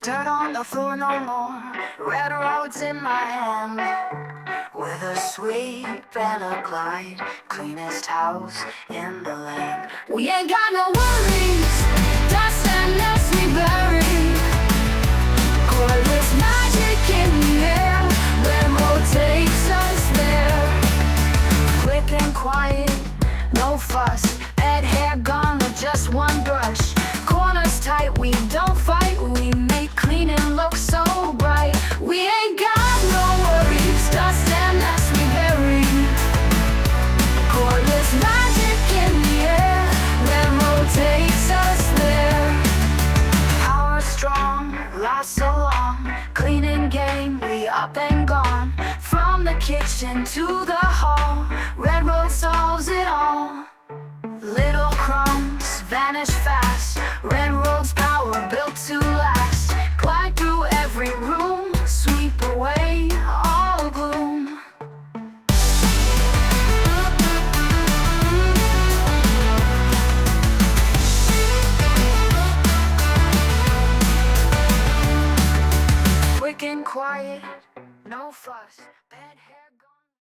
Dirt on the floor no more, red roads in my hand. With a sweep and a glide, cleanest house in the land. We ain't got no worries, dust and dust we bury. Cordless magic in the air, Redroad takes us there. Quick and quiet, no fuss, head, hair gone with just one brush. Corners tight, we don't fight, we make cleaning look so bright. We ain't got no worries, dust and dust we bury. Cordless magic in the air, Redroad takes us there. Power strong, lasts so long, cleaning game, we up and gone. From the kitchen to the hall, Redroad solves it all. Little crumbs vanish fast, Redroad's power built to last. Glide through every room, sweep away all gloom. Quick and quiet, no fuss, bed hair.